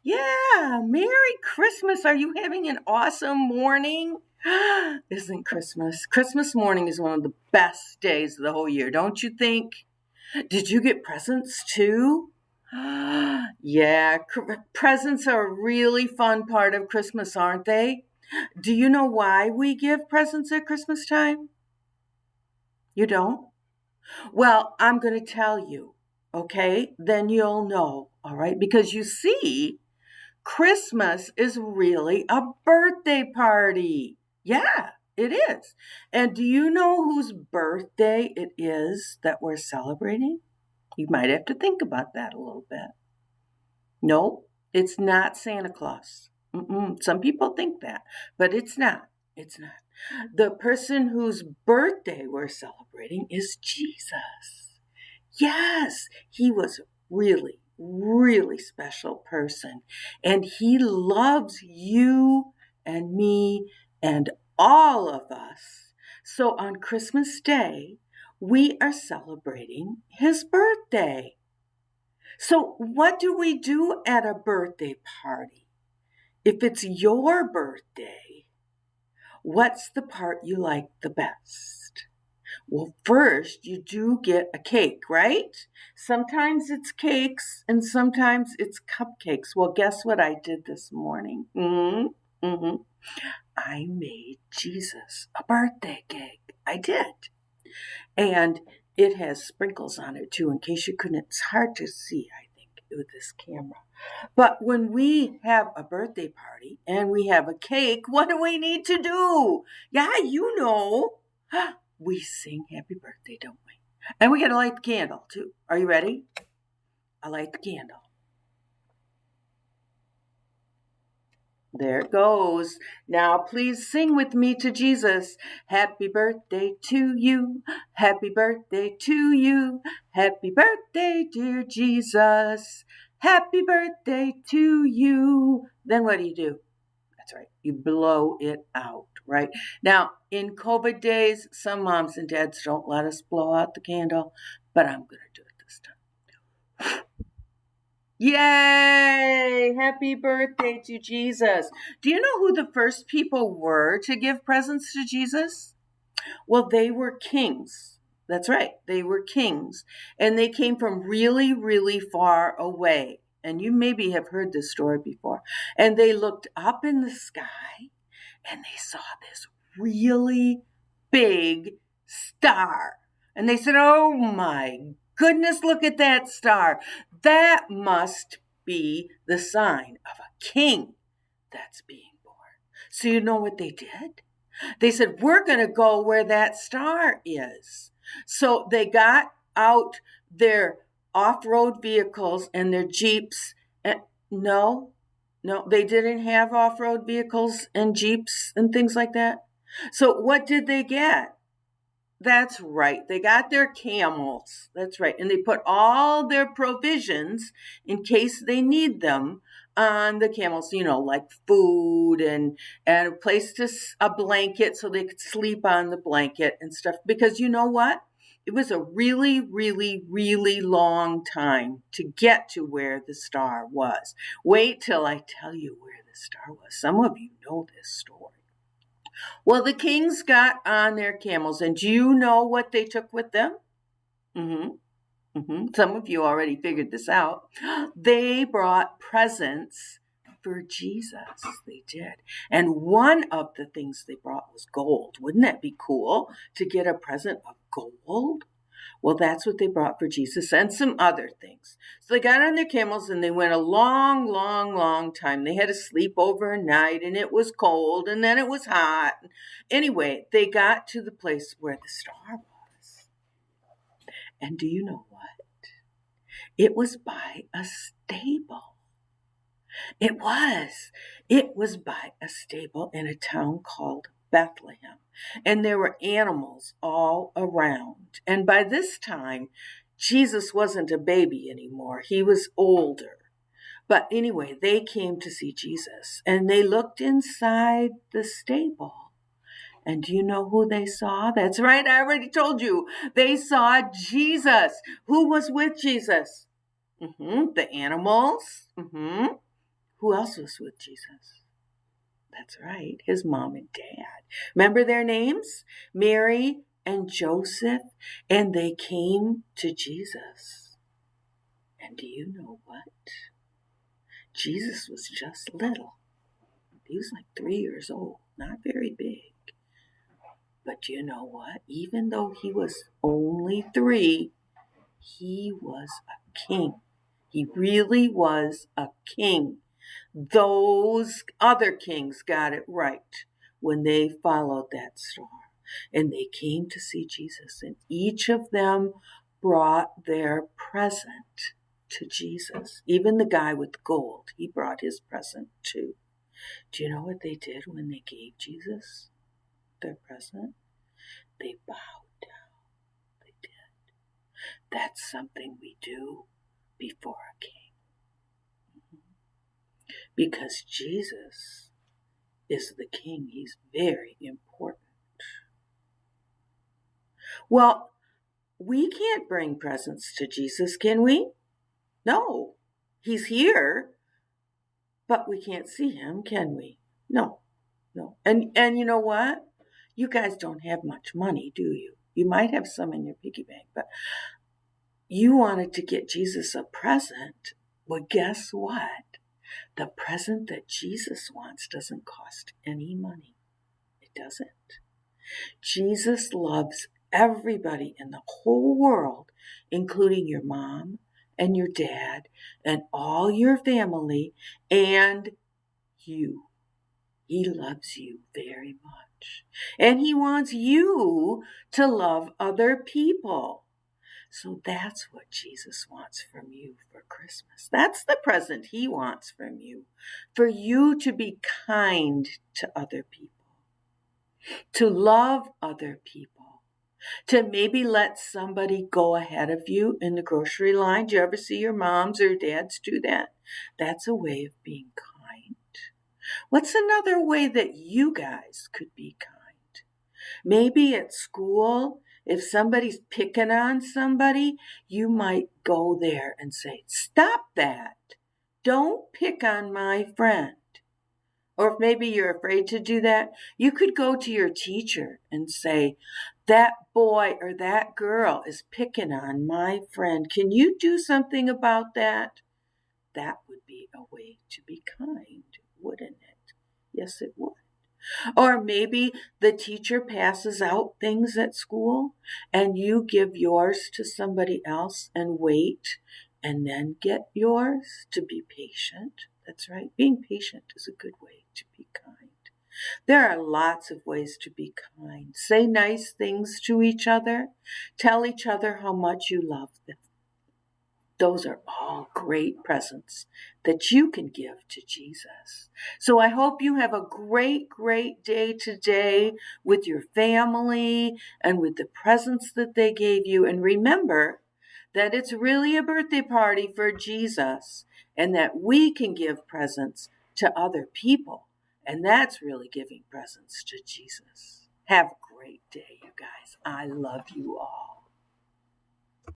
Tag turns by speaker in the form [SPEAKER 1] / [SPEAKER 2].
[SPEAKER 1] Yeah, Merry Christmas. Are you having an awesome morning? Isn't Christmas? Christmas morning is one of the best days of the whole year, don't you think? Did you get presents too? Yeah, presents are a really fun part of Christmas, aren't they? Do you know why we give presents at Christmas time? You don't? Well, I'm going to tell you, okay? Then you'll know, all right? Because you see, Christmas is really a birthday party. Yeah, it is. And do you know whose birthday it is that we're celebrating? You might have to think about that a little bit. No, it's not Santa Claus. Some people think that, but it's not. It's not. The person whose birthday we're celebrating is Jesus. Yes, he was really, really special person. And he loves you and me and all of us. So on Christmas Day, we are celebrating his birthday. So what do we do at a birthday party? If it's your birthday, what's the part you like the best? Well, first, you do get a cake, right? Sometimes it's cakes and sometimes it's cupcakes. Well, guess what I did this morning? I made Jesus a birthday cake. I did. And it has sprinkles on it too, in case you couldn't. It's hard to see, I think, with this camera. But when we have a birthday party and we have a cake, what do we need to do? Yeah, you know. We sing happy birthday, don't we? And we got to light the candle, too. Are you ready? I light the candle. There it goes. Now, please sing with me to Jesus. Happy birthday to you. Happy birthday to you. Happy birthday, dear Jesus. Happy birthday to you. Then what do? That's right. You blow it out, right? Now, in COVID days, some moms and dads don't let us blow out the candle, but I'm going to do it this time. Yay! Happy birthday to Jesus. Do you know who the first people were to give presents to Jesus? Well, they were kings. That's right. They were kings. And they came from really, really far away. And you maybe have heard this story before. And they looked up in the sky and they saw this really big star. And they said, "Oh my goodness, look at that star. That must be the sign of a king that's being born." So you know what they did? They said, "We're going to go where that star is." So they got out their off-road vehicles and their Jeeps. And no, they didn't have off-road vehicles and Jeeps and things like that. So what did they get? That's right. They got their camels. That's right. And they put all their provisions in case they need them on the camels, like food and a place a blanket so they could sleep on the blanket and stuff. Because you know what? It was a really, really, really long time to get to where the star was. Wait till I tell you where the star was. Some of you know this story. Well, the kings got on their camels, and do you know what they took with them? Some of you already figured this out. They brought presents for Jesus. They did. And one of the things they brought was gold. Wouldn't that be cool to get a present of gold? Well, that's what they brought for Jesus and some other things. So they got on their camels and they went a long, long, long time. They had to sleep overnight and it was cold and then it was hot. Anyway, they got to the place where the star was. And do you know what? It was by a stable. It was by a stable in a town called Bethlehem. And there were animals all around. And by this time, Jesus wasn't a baby anymore. He was older. But anyway, they came to see Jesus. And they looked inside the stable. And do you know who they saw? That's right, I already told you. They saw Jesus. Who was with Jesus? The animals. Who else was with Jesus? That's right, his mom and dad. Remember their names? Mary and Joseph. And they came to Jesus. And do you know what? Jesus was just little. He was like 3 years old, not very big. But do you know what? Even though he was only 3, he was a king. He really was a king. Those other kings got it right when they followed that star. And they came to see Jesus. And each of them brought their present to Jesus. Even the guy with gold, he brought his present too. Do you know what they did when they gave Jesus their present? They bowed down. They did. That's something we do before a king. Because Jesus is the king. He's very important. Well, we can't bring presents to Jesus, can we? No. He's here, but we can't see him, can we? No. And you know what? You guys don't have much money, do you? You might have some in your piggy bank, but you wanted to get Jesus a present. Well, guess what? The present that Jesus wants doesn't cost any money. It doesn't. Jesus loves everybody in the whole world, including your mom and your dad and all your family and you. He loves you very much. And he wants you to love other people. So that's what Jesus wants from you for Christmas. That's the present he wants from you. For you to be kind to other people. To love other people. To maybe let somebody go ahead of you in the grocery line. Do you ever see your moms or dads do that? That's a way of being kind. What's another way that you guys could be kind? Maybe at school, if somebody's picking on somebody, you might go there and say, "Stop that. Don't pick on my friend." Or if maybe you're afraid to do that, you could go to your teacher and say, "That boy or that girl is picking on my friend. Can you do something about that?" That would be a way to be kind, wouldn't it? Yes, it would. Or maybe the teacher passes out things at school and you give yours to somebody else and wait and then get yours. To be patient. That's right. Being patient is a good way to be kind. There are lots of ways to be kind. Say nice things to each other. Tell each other how much you love them. Those are all great presents that you can give to Jesus. So I hope you have a great, great day today with your family and with the presents that they gave you. And remember that it's really a birthday party for Jesus and that we can give presents to other people. And that's really giving presents to Jesus. Have a great day, you guys. I love you all.